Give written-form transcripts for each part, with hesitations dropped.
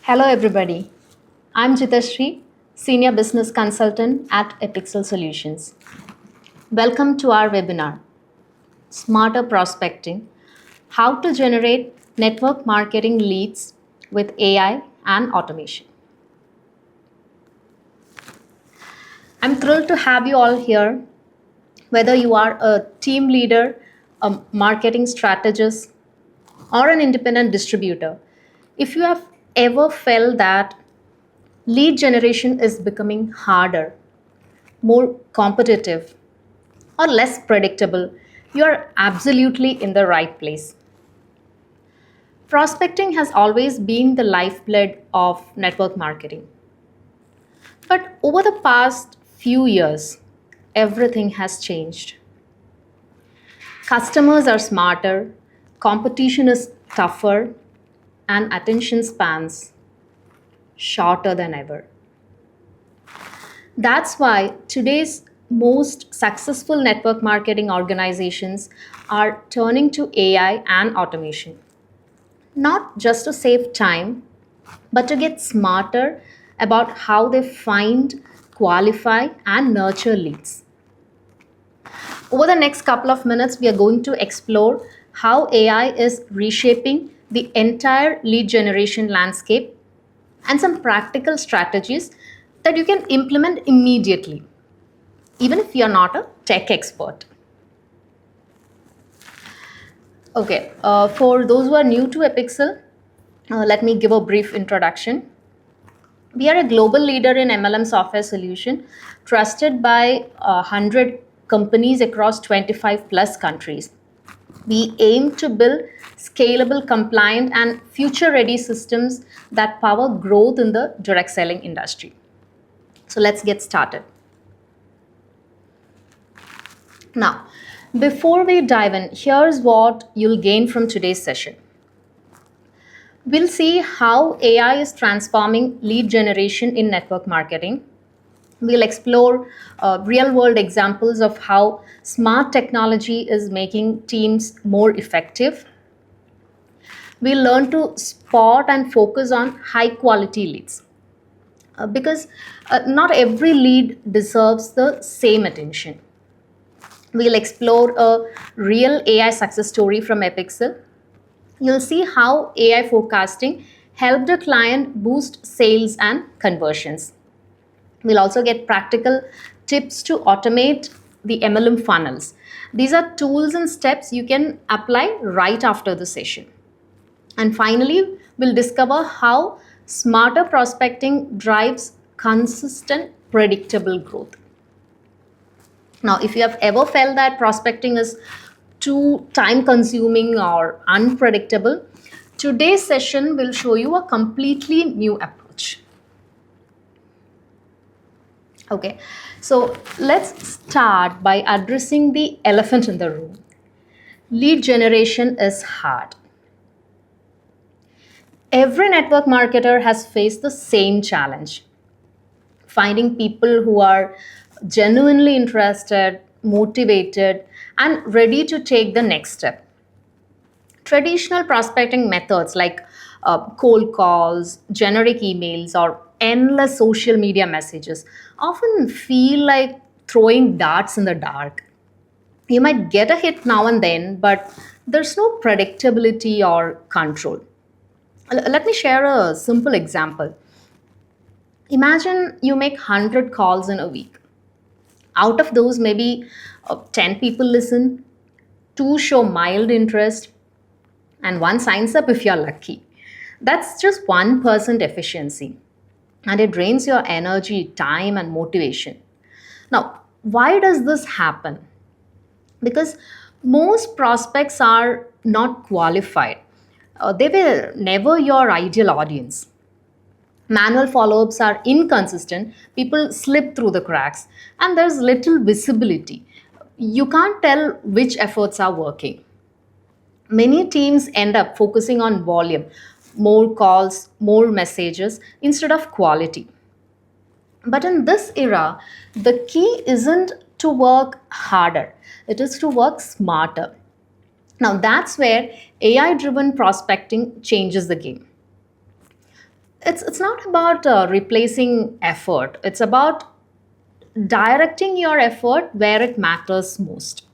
Hello, everybody. I'm Jitashri, Senior Business Consultant at Epixel Solutions. Welcome to our webinar, Smarter Prospecting, How to Generate Network Marketing Leads with AI and Automation. I'm thrilled to have you all here, whether you are a team leader, a marketing strategist, or an independent distributor. If you have ever felt that lead generation is becoming harder, more competitive, or less predictable, you are absolutely in the right place. Prospecting has always been the lifeblood of network marketing. But over the past few years, everything has changed. Customers are smarter, competition is tougher, and attention spans shorter than ever. That's why today's most successful network marketing organizations are turning to AI and automation. Not just to save time, but to get smarter about how they find, qualify, and nurture leads. Over the next couple of minutes, we are going to explore how AI is reshaping the entire lead generation landscape and some practical strategies that you can implement immediately, even if you're not a tech expert. Okay, for those who are new to Epixel, let me give a brief introduction. We are a global leader in MLM software solution, trusted by 100 companies across 25 plus countries. We aim to build scalable, compliant, and future ready systems that power growth in the direct selling industry. So let's get started. Now, before we dive in, here's what you'll gain from today's session. We'll see how AI is transforming lead generation in network marketing. We'll explore real world examples of how smart technology is making teams more effective. We'll learn to spot and focus on high quality leads because not every lead deserves the same attention. We'll explore a real AI success story from Epixel. You'll see how AI forecasting helped a client boost sales and conversions. We'll also get practical tips to automate the MLM funnels. These are tools and steps you can apply right after the session. And finally, we'll discover how smarter prospecting drives consistent, predictable growth. Now, if you have ever felt that prospecting is too time consuming or unpredictable, today's session will show you a completely new approach. Okay, so let's start by addressing the elephant in the room. Lead generation is hard. Every network marketer has faced the same challenge, finding people who are genuinely interested, motivated, and ready to take the next step. Traditional prospecting methods like cold calls, generic emails, or endless social media messages often feel like throwing darts in the dark. You might get a hit now and then, but there's no predictability or control. Let me share a simple example. Imagine you make 100 calls in a week. Out of those, maybe 10 people listen, 2 show mild interest, and 1 signs up if you're lucky. That's just 1% efficiency, and it drains your energy, time, and motivation. Now, why does this happen? Because most prospects are not qualified. They were never your ideal audience. Manual follow ups are inconsistent, people slip through the cracks, and there's little visibility. You can't tell which efforts are working. Many teams end up focusing on volume, more calls, more messages instead of quality. But in this era, the key isn't to work harder, it is to work smarter. Now, that's where AI driven prospecting changes the game. It's not about replacing effort. It's about directing your effort where it matters most.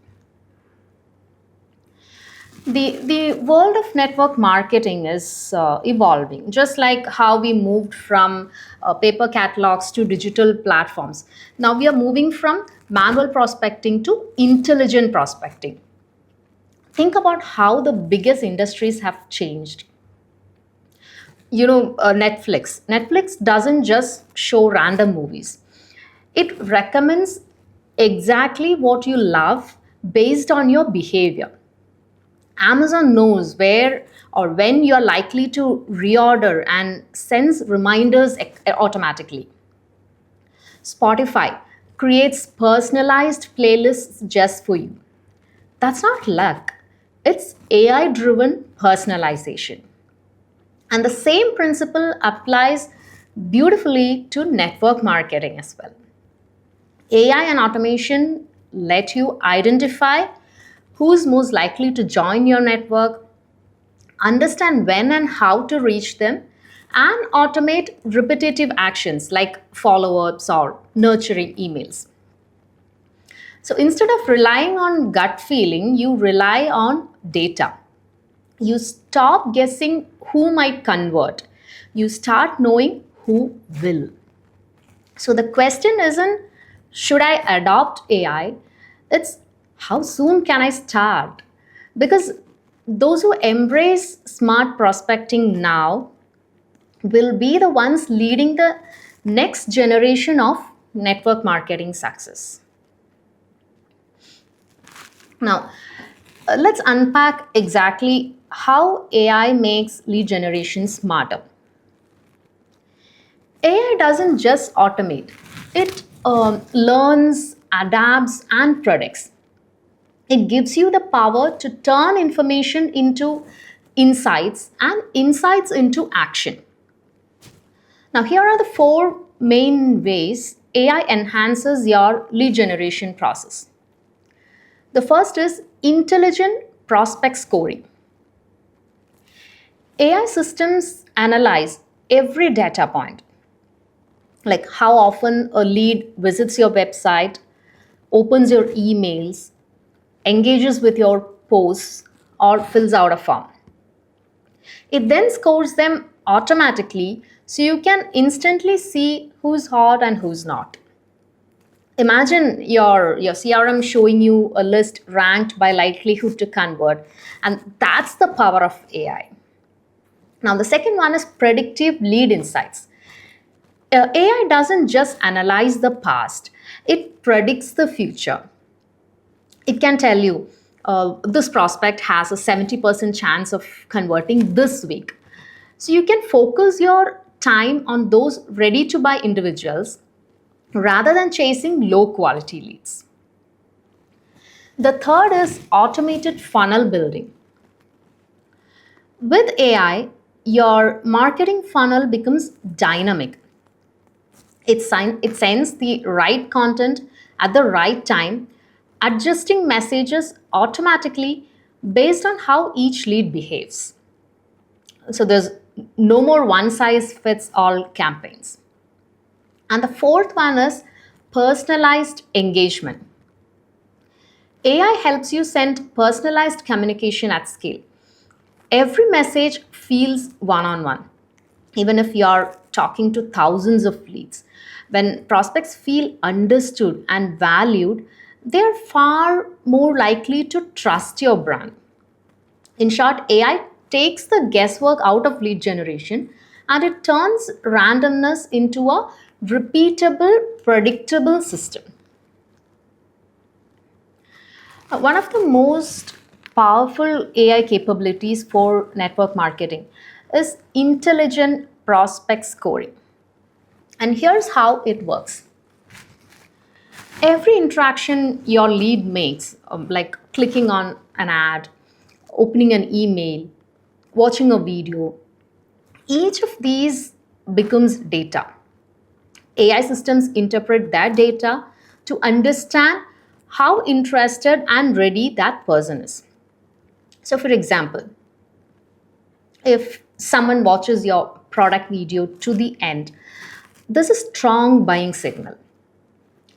The world of network marketing is evolving, just like how we moved from paper catalogs to digital platforms. Now we are moving from manual prospecting to intelligent prospecting. Think about how the biggest industries have changed. Netflix doesn't just show random movies. It recommends exactly what you love based on your behavior. Amazon knows where or when you're likely to reorder and sends reminders automatically. Spotify creates personalized playlists just for you. That's not luck, it's AI driven personalization. And the same principle applies beautifully to network marketing as well. AI and automation let you identify who's most likely to join your network, understand when and how to reach them, and automate repetitive actions like follow ups or nurturing emails. So instead of relying on gut feeling, you rely on data. You stop guessing who might convert, you start knowing who will. So the question isn't, should I adopt AI? It's, how soon can I start? Because those who embrace smart prospecting now will be the ones leading the next generation of network marketing success. Now, let's unpack exactly how AI makes lead generation smarter. AI doesn't just automate, it learns, adapts, and predicts. It gives you the power to turn information into insights and insights into action. Now, here are the four main ways AI enhances your lead generation process. The first is intelligent prospect scoring. AI systems analyze every data point, like how often a lead visits your website, opens your emails, engages with your posts, or fills out a form. It then scores them automatically so you can instantly see who's hot and who's not. Imagine your CRM showing you a list ranked by likelihood to convert, and that's the power of AI. Now, the second one is predictive lead insights. AI doesn't just analyze the past, it predicts the future. It can tell you this prospect has a 70% chance of converting this week. So you can focus your time on those ready to buy individuals rather than chasing low quality leads. The third is automated funnel building. With AI, your marketing funnel becomes dynamic. It sends the right content at the right time, adjusting messages automatically based on how each lead behaves. So there's no more one size fits all campaigns. And the fourth one is personalized engagement. AI helps you send personalized communication at scale. Every message feels one on one, even if you're talking to thousands of leads. When prospects feel understood and valued, they're far more likely to trust your brand. In short, AI takes the guesswork out of lead generation and it turns randomness into a repeatable, predictable system. One of the most powerful AI capabilities for network marketing is intelligent prospect scoring. And here's how it works. Every interaction your lead makes, like clicking on an ad, opening an email, watching a video, each of these becomes data. AI systems interpret that data to understand how interested and ready that person is. So, for example, if someone watches your product video to the end, this is strong buying signal.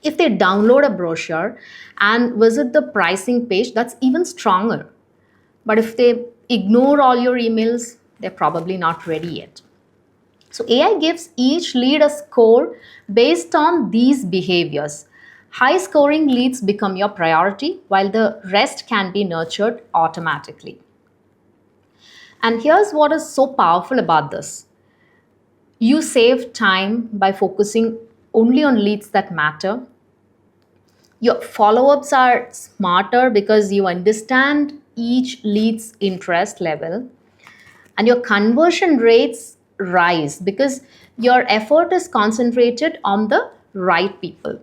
If they download a brochure and visit the pricing page, that's even stronger. But if they ignore all your emails, they're probably not ready yet. So AI gives each lead a score based on these behaviors. High scoring leads become your priority, while the rest can be nurtured automatically. And here's what is so powerful about this: you save time by focusing only on leads that matter. Your follow ups are smarter because you understand each lead's interest level, and your conversion rates rise because your effort is concentrated on the right people.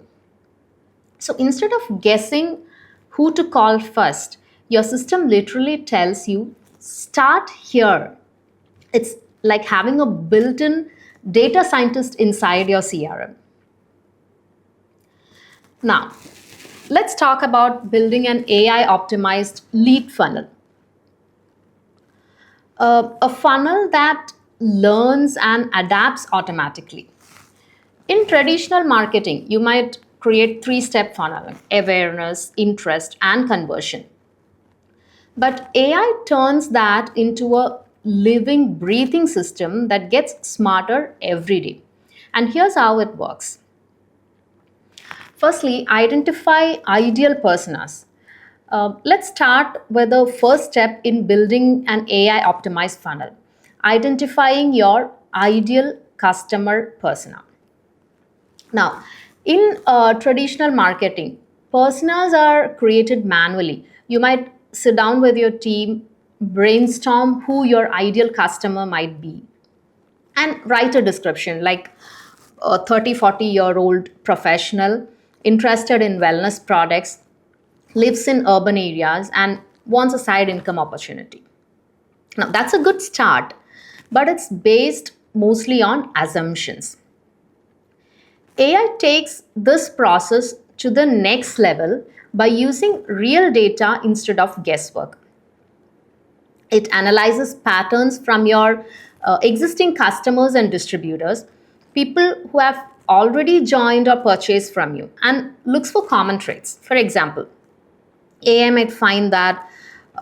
So instead of guessing who to call first, your system literally tells you start here. It's like having a built in data scientist inside your CRM. Now, let's talk about building an AI optimized lead funnel. A funnel that learns and adapts automatically. In traditional marketing, you might create three-step funnel: awareness, interest, and conversion. But AI turns that into a living, breathing system that gets smarter every day. And here's how it works. Firstly, identify ideal personas. Let's start with the first step in building an AI optimized funnel: identifying your ideal customer persona. Now, in traditional marketing, personas are created manually. You might sit down with your team, brainstorm who your ideal customer might be, and write a description like a 30-40-year-old professional interested in wellness products, lives in urban areas, and wants a side income opportunity. Now, that's a good start, but it's based mostly on assumptions. AI takes this process to the next level by using real data instead of guesswork. It analyzes patterns from your existing customers and distributors, people who have already joined or purchased from you, and looks for common traits. For example, AI might find that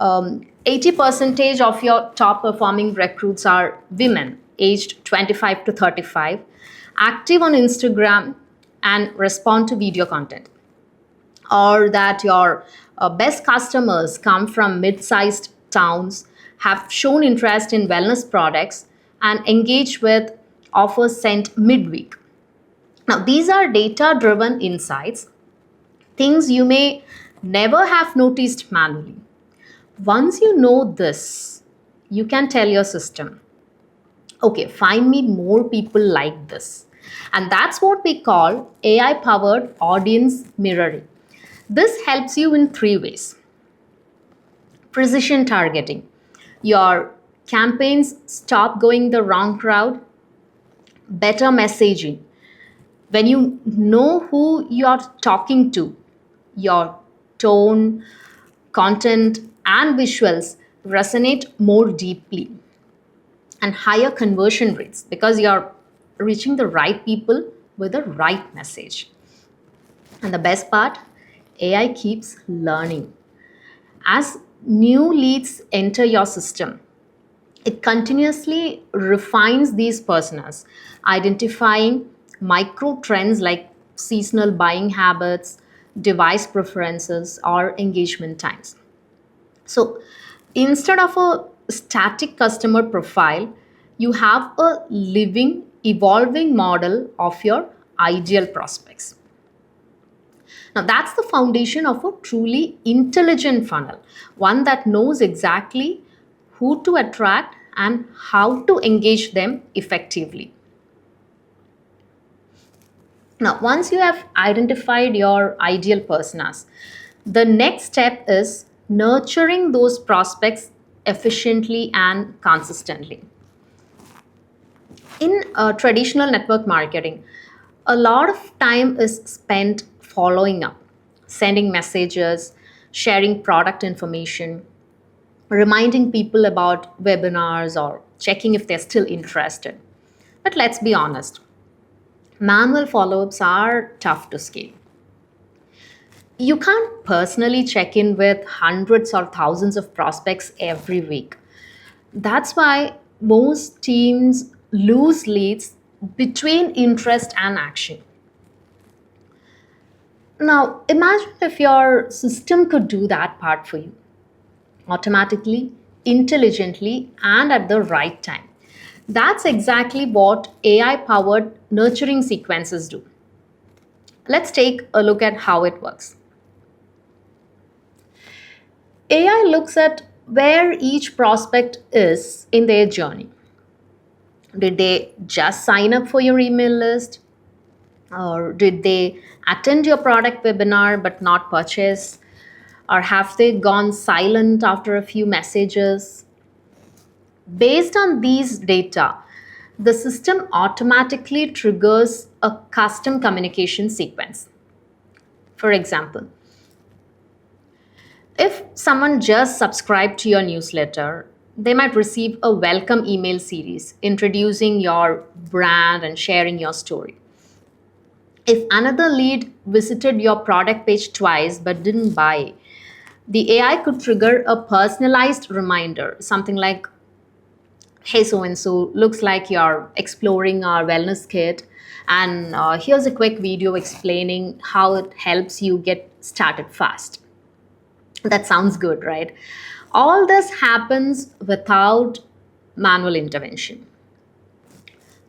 80% of your top performing recruits are women aged 25 to 35, active on Instagram, and respond to video content. Or that your best customers come from mid sized towns, have shown interest in wellness products, and engage with offers sent midweek. Now, these are data driven insights, things you may never have noticed manually. Once you know this, you can tell your system, okay, find me more people like this. And that's what we call AI powered audience mirroring. This helps you in three ways: precision targeting. Your campaigns stop going the wrong crowd; better messaging. When you know who you're talking to, your tone, content, and visuals resonate more deeply, and higher conversion rates because you're reaching the right people with the right message. And the best part, AI keeps learning. As new leads enter your system, it continuously refines these personas, identifying micro trends like seasonal buying habits, device preferences, or engagement times. So instead of a static customer profile, you have a living, evolving model of your ideal prospects. Now, that's the foundation of a truly intelligent funnel, one that knows exactly who to attract and how to engage them effectively. Now, once you have identified your ideal personas, the next step is nurturing those prospects efficiently and consistently. In traditional network marketing, a lot of time is spent following up, sending messages, sharing product information, reminding people about webinars, or checking if they're still interested. But let's be honest, manual follow ups are tough to scale. You can't personally check in with hundreds or thousands of prospects every week. That's why most teams lose leads between interest and action. Now, imagine if your system could do that part for you automatically, intelligently, and at the right time. That's exactly what AI powered nurturing sequences do. Let's take a look at how it works. AI looks at where each prospect is in their journey. Did they just sign up for your email list? Or did they attend your product webinar but not purchase? Or have they gone silent after a few messages? Based on these data, the system automatically triggers a custom communication sequence. For example, if someone just subscribed to your newsletter, they might receive a welcome email series introducing your brand and sharing your story. If another lead visited your product page twice but didn't buy, the AI could trigger a personalized reminder, something like, hey, so and so, looks like you're exploring our wellness kit. And here's a quick video explaining how it helps you get started fast. That sounds good, right? All this happens without manual intervention.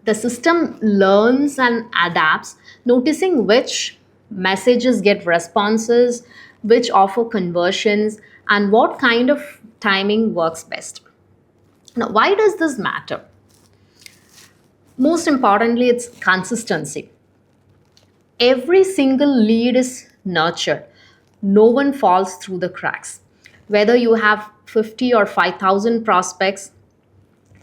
The system learns and adapts, noticing which messages get responses, which offer conversions, and what kind of timing works best. Now, why does this matter? Most importantly, it's consistency. Every single lead is nurtured. No one falls through the cracks. Whether you have 50 or 5,000 prospects,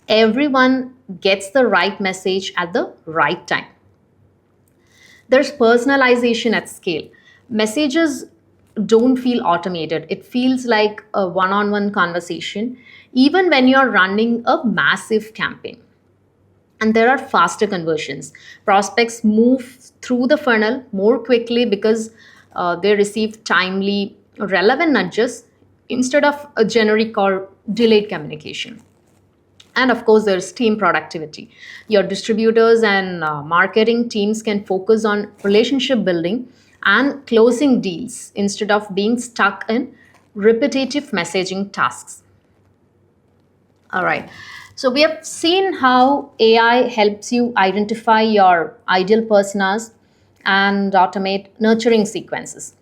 everyone gets the right message at the right time. There's personalization at scale. Messages don't feel automated, it feels like a one on one conversation, even when you're running a massive campaign. And there are faster conversions. Prospects move through the funnel more quickly because they receive timely, relevant nudges instead of a generic or delayed communication. And of course, there's team productivity. Your distributors and marketing teams can focus on relationship building and closing deals instead of being stuck in repetitive messaging tasks. All right. So we have seen how AI helps you identify your ideal personas and automate nurturing sequences.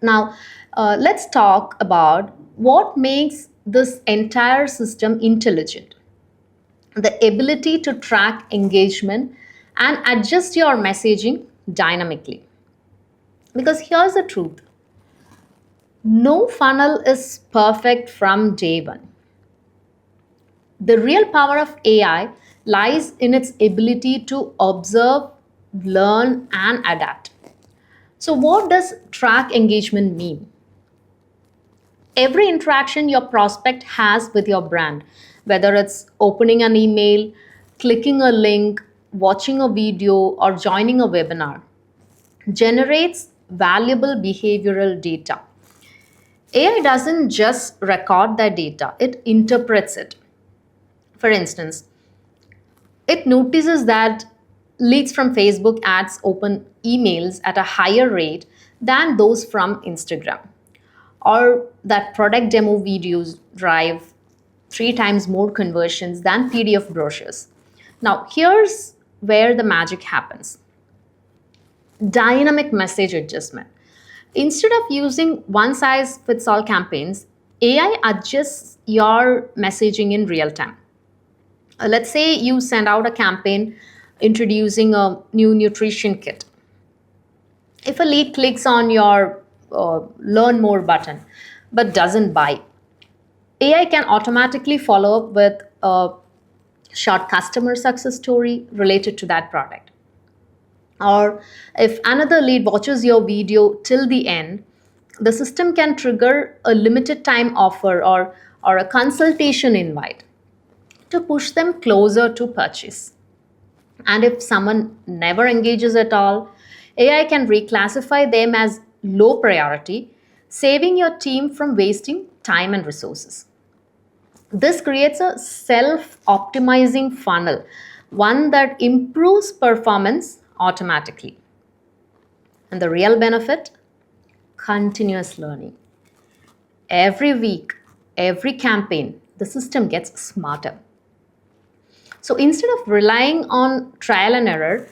Now, let's talk about what makes this entire system intelligent. The ability to track engagement and adjust your messaging dynamically. Because here's the truth, no funnel is perfect from day one. The real power of AI lies in its ability to observe, learn, and adapt. So, what does track engagement mean? Every interaction your prospect has with your brand, whether it's opening an email, clicking a link, watching a video, or joining a webinar, generates valuable behavioral data. AI doesn't just record that data, it interprets it. For instance, it notices that leads from Facebook ads open emails at a higher rate than those from Instagram, or that product demo videos drive 3 times more conversions than PDF brochures. Now, here's where the magic happens: dynamic message adjustment. Instead of using one size fits all campaigns, AI adjusts your messaging in real time. Let's say you send out a campaign introducing a new nutrition kit. If a lead clicks on your learn more button but doesn't buy, AI can automatically follow up with a short customer success story related to that product. Or if another lead watches your video till the end, the system can trigger a limited time offer or a consultation invite to push them closer to purchase. And if someone never engages at all, AI can reclassify them as low priority, saving your team from wasting time and resources. This creates a self optimizing funnel, one that improves performance automatically. And the real benefit? Continuous learning. Every week, every campaign, the system gets smarter. So instead of relying on trial and error,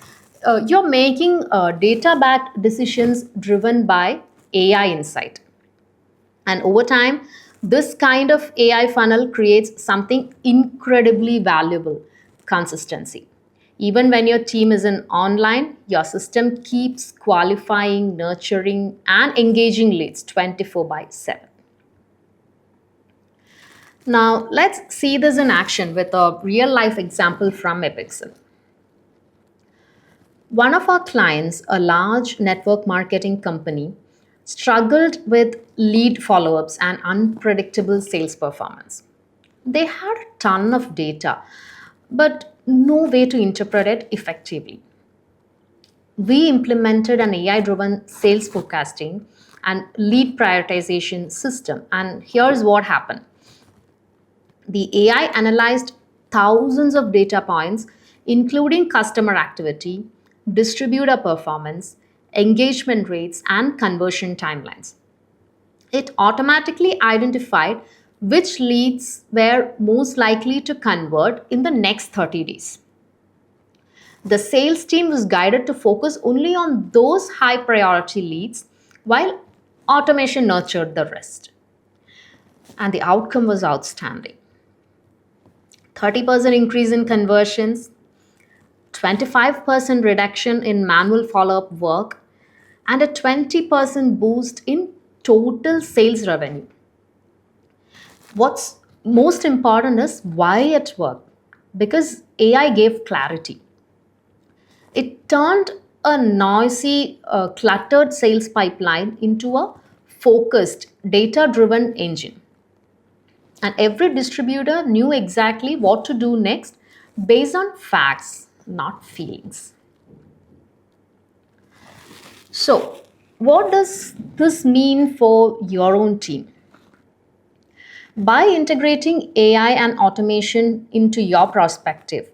you're making data backed decisions driven by AI insight. And over time, this kind of AI funnel creates something incredibly valuable: consistency. Even when your team isn't online, your system keeps qualifying, nurturing, and engaging leads 24 by 7. Now, let's see this in action with a real life example from Epixel. One of our clients, a large network marketing company, struggled with lead follow ups and unpredictable sales performance. They had a ton of data, but no way to interpret it effectively. We implemented an AI driven sales forecasting and lead prioritization system, and here's what happened. The AI analyzed thousands of data points, including customer activity, distributor performance, engagement rates, and conversion timelines. It automatically identified which leads were most likely to convert in the next 30 days. The sales team was guided to focus only on those high priority leads, while automation nurtured the rest. And the outcome was outstanding: 30% increase in conversions, 25% reduction in manual follow up work, and a 20% boost in total sales revenue. What's most important is why it worked, because AI gave clarity. It turned a noisy, cluttered sales pipeline into a focused, data driven engine. And every distributor knew exactly what to do next based on facts, not feelings. So, what does this mean for your own team? By integrating AI and automation into your prospecting,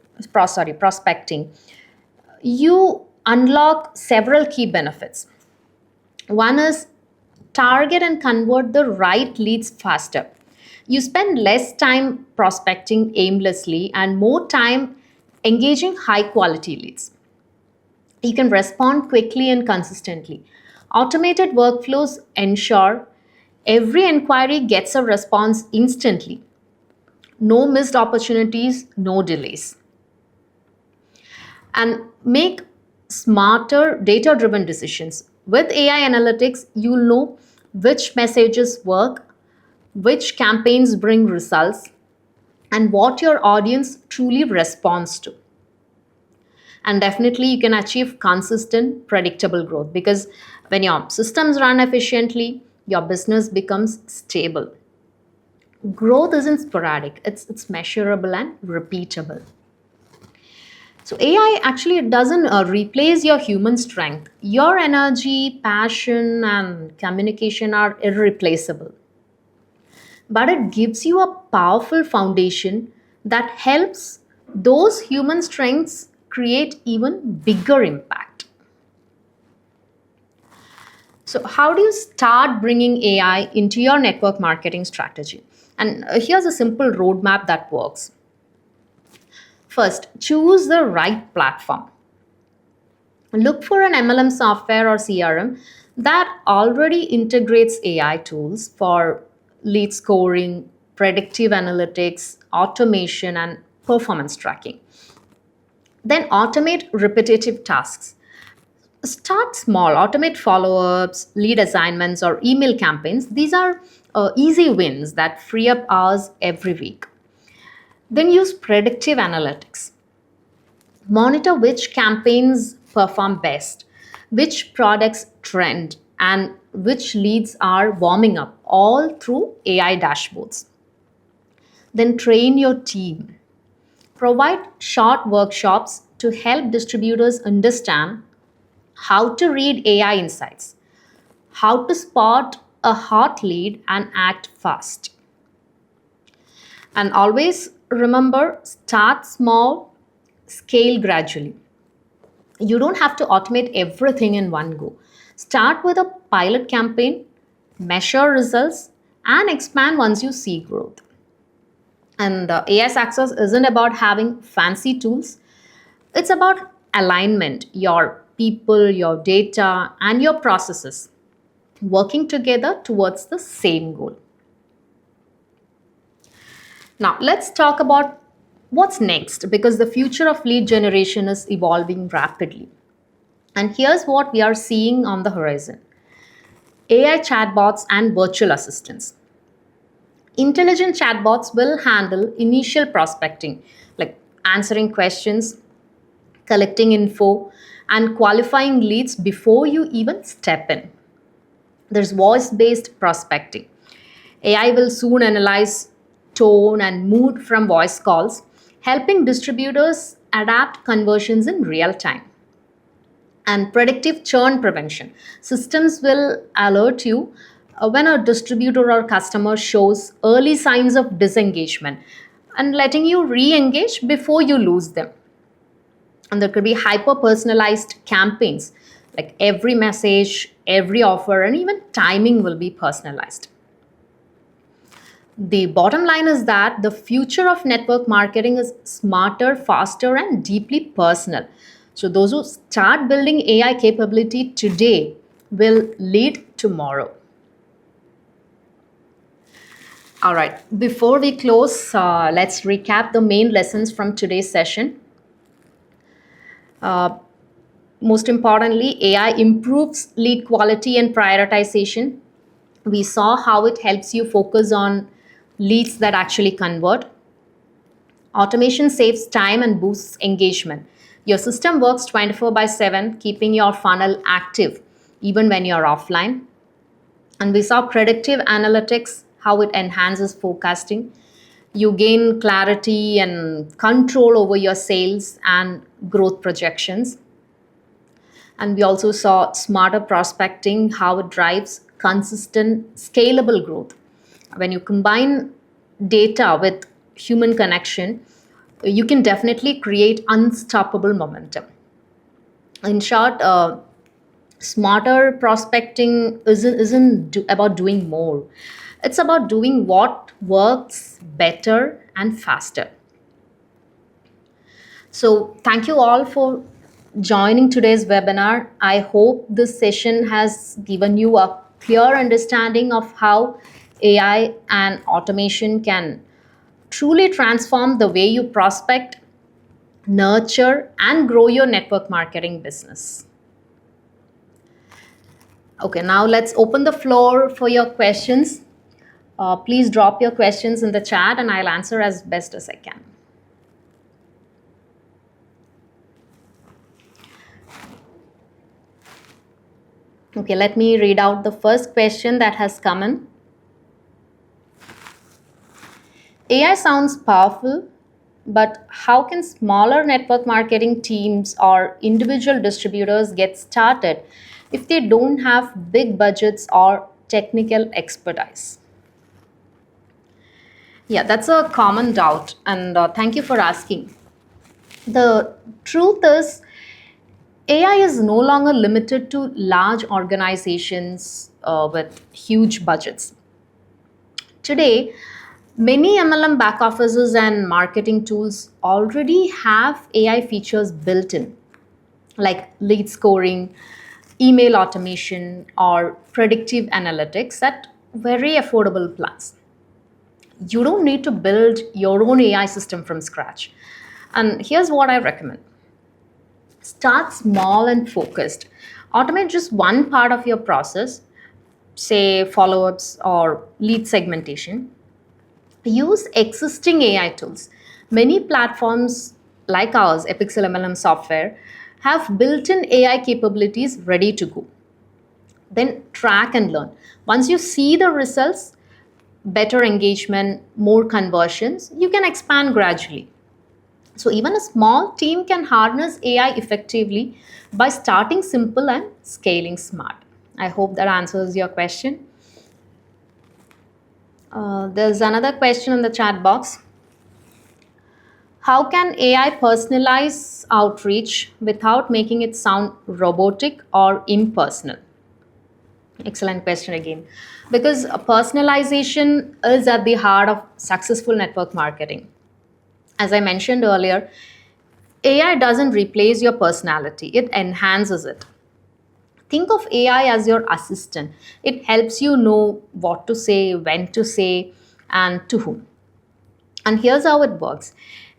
you unlock several key benefits. One is target and convert the right leads faster. You spend less time prospecting aimlessly and more time engaging high quality leads. You can respond quickly and consistently. Automated workflows ensure every inquiry gets a response instantly. No missed opportunities, no delays. And make smarter data driven decisions. With AI analytics, you'll know which messages work, which campaigns bring results, and what your audience truly responds to. And definitely, you can achieve consistent, predictable growth, because when your systems run efficiently, your business becomes stable. Growth isn't sporadic, it's measurable and repeatable. So AI actually doesn't replace your human strength. Your energy, passion, and communication are irreplaceable. But it gives you a powerful foundation that helps those human strengths create even bigger impact. So, how do you start bringing AI into your network marketing strategy? And here's a simple roadmap that works. First, choose the right platform. Look for an MLM software or CRM that already integrates AI tools for lead scoring, predictive analytics, automation, and performance tracking. Then automate repetitive tasks. Start small, automate follow ups, lead assignments, or email campaigns. These are easy wins that free up hours every week. Then use predictive analytics. Monitor which campaigns perform best, which products trend, and which leads are warming up, all through AI dashboards. Then train your team. Provide short workshops, to help distributors understand how to read AI insights, how to spot a hot lead and act fast. And always remember, start small, scale gradually. You don't have to automate everything in one go. Start with a pilot campaign, measure results, and expand once you see growth. And AI success isn't about having fancy tools, it's about alignment, your people, your data, and your processes working together towards the same goal. Now, let's talk about what's next because the future of lead generation is evolving rapidly. And here's what we are seeing on the horizon: AI chatbots and virtual assistants. Intelligent chatbots will handle initial prospecting, like answering questions, collecting info, and qualifying leads before you even step in. There's voice based prospecting. AI will soon analyze tone and mood from voice calls, helping distributors adapt conversions in real time. And predictive churn prevention. Systems will alert you when a distributor or customer shows early signs of disengagement and letting you re engage before you lose them. And there could be hyper personalized campaigns, like every message, every offer, and even timing will be personalized. The bottom line is that the future of network marketing is smarter, faster, and deeply personal. So, those who start building AI capability today will lead tomorrow. All right, before we close, let's recap the main lessons from today's session. Uh, Most importantly, AI improves lead quality and prioritization. We saw how it helps you focus on leads that actually convert. Automation saves time and boosts engagement. Your system works 24 by 7, keeping your funnel active even when you're offline. And we saw predictive analytics, how it enhances forecasting. You gain clarity and control over your sales and growth projections. And we also saw smarter prospecting, how it drives consistent, scalable growth. When you combine data with human connection, you can definitely create unstoppable momentum. In short, smarter prospecting isn't about doing more. It's about doing what works better and faster. So, thank you all for joining today's webinar. I hope this session has given you a clear understanding of how AI and automation can truly transform the way you prospect, nurture, and grow your network marketing business. Okay, now let's open the floor for your questions. Please drop your questions in the chat and I'll answer as best as I can. Okay, let me read out the first question that has come in. AI sounds powerful, but how can smaller network marketing teams or individual distributors get started if they don't have big budgets or technical expertise? Yeah, that's a common doubt, and thank you for asking. The truth is, AI is no longer limited to large organizations with huge budgets. Today, many MLM back offices and marketing tools already have AI features built in, like lead scoring, email automation, or predictive analytics at very affordable plans. You don't need to build your own AI system from scratch. And here's what I recommend: start small and focused. Automate just one part of your process, say follow ups or lead segmentation. Use existing AI tools. Many platforms like ours, Epixel MLM software, have built in AI capabilities ready to go. Then track and learn. Once you see the results, better engagement, more conversions, you can expand gradually. So even a small team can harness AI effectively by starting simple and scaling smart. I hope that answers your question. There's another question in the chat box. How can AI personalize outreach without making it sound robotic or impersonal? Excellent question again. Because personalization is at the heart of successful network marketing. As I mentioned earlier, AI doesn't replace your personality, it enhances it. Think of AI as your assistant. It helps you know what to say, when to say, and to whom. And here's how it works: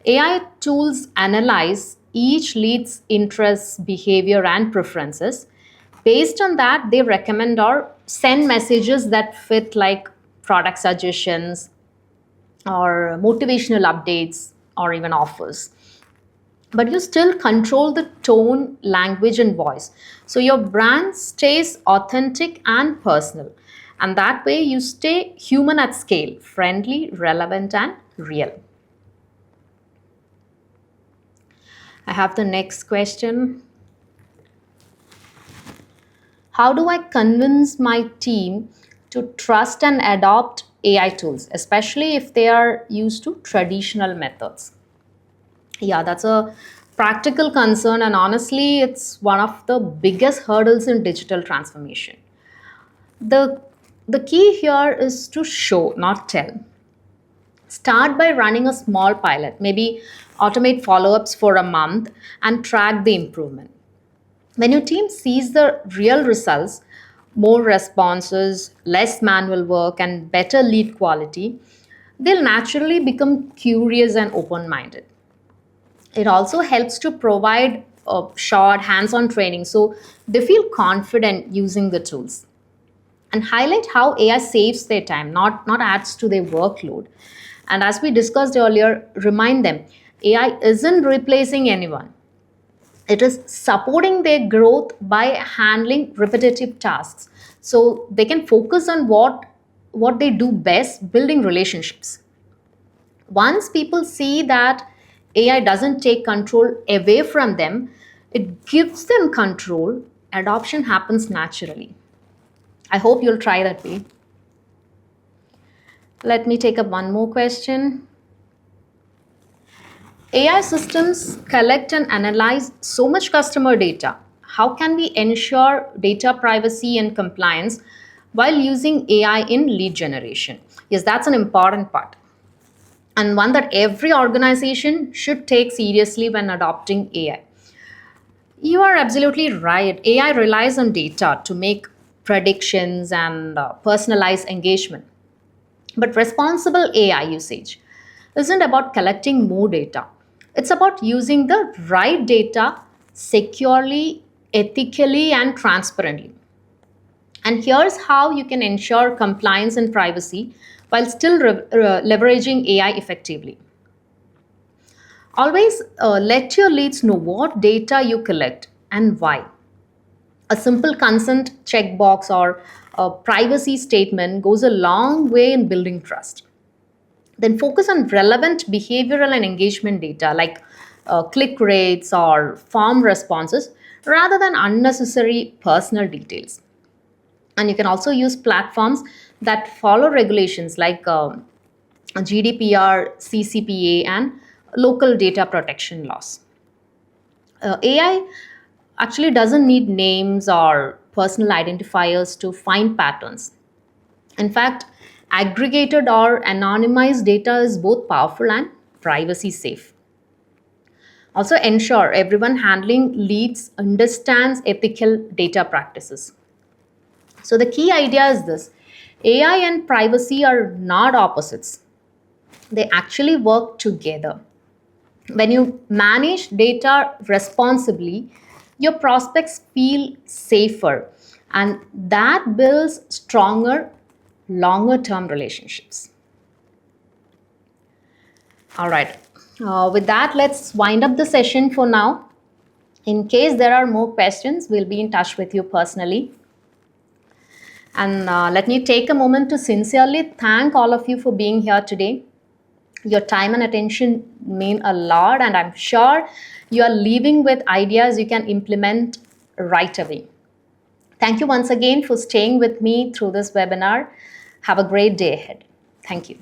AI tools analyze each lead's interests, behavior, and preferences. Based on that, they recommend or send messages that fit, like product suggestions or motivational updates or even offers. But you still control the tone, language, and voice. So your brand stays authentic and personal. And that way, you stay human at scale, friendly, relevant, and real. I have the next question. How do I convince my team to trust and adopt AI tools, especially if they are used to traditional methods? Yeah, that's a practical concern, and honestly, it's one of the biggest hurdles in digital transformation. The, the key here is to show, not tell. Start by running a small pilot, maybe automate follow ups for a month and track the improvement. When your team sees the real results, more responses, less manual work, and better lead quality, they'll naturally become curious and open minded. It also helps to provide a short hands on training so they feel confident using the tools, and highlight how AI saves their time, not adds to their workload. And as we discussed earlier, remind them AI isn't replacing anyone. It is supporting their growth by handling repetitive tasks. So they can focus on what they do best, building relationships. Once people see that AI doesn't take control away from them, it gives them control, adoption happens naturally. I hope you'll try that way. Let me take up one more question. AI systems collect and analyze so much customer data. How can we ensure data privacy and compliance while using AI in lead generation? Yes, that's an important part, and one that every organization should take seriously when adopting AI. You are absolutely right. AI relies on data to make predictions and personalize engagement. But responsible AI usage isn't about collecting more data. It's about using the right data securely, ethically, and transparently. And here's how you can ensure compliance and privacy while still leveraging AI effectively. Always let your leads know what data you collect and why. A simple consent checkbox or a privacy statement goes a long way in building trust. Then focus on relevant behavioral and engagement data like click rates or form responses rather than unnecessary personal details. And you can also use platforms that follow regulations like GDPR, CCPA, and local data protection laws. AI actually doesn't need names or personal identifiers to find patterns. In fact, aggregated or anonymized data is both powerful and privacy safe. Also, ensure everyone handling leads understands ethical data practices. So, the key idea is this: AI and privacy are not opposites, they actually work together. When you manage data responsibly, your prospects feel safer, and that builds stronger, longer term relationships. All right. With that, let's wind up the session for now. In case there are more questions, we'll be in touch with you personally. And let me take a moment to sincerely thank all of you for being here today. Your time and attention mean a lot, and I'm sure you are leaving with ideas you can implement right away. Thank you once again for staying with me through this webinar. Have a great day ahead. Thank you.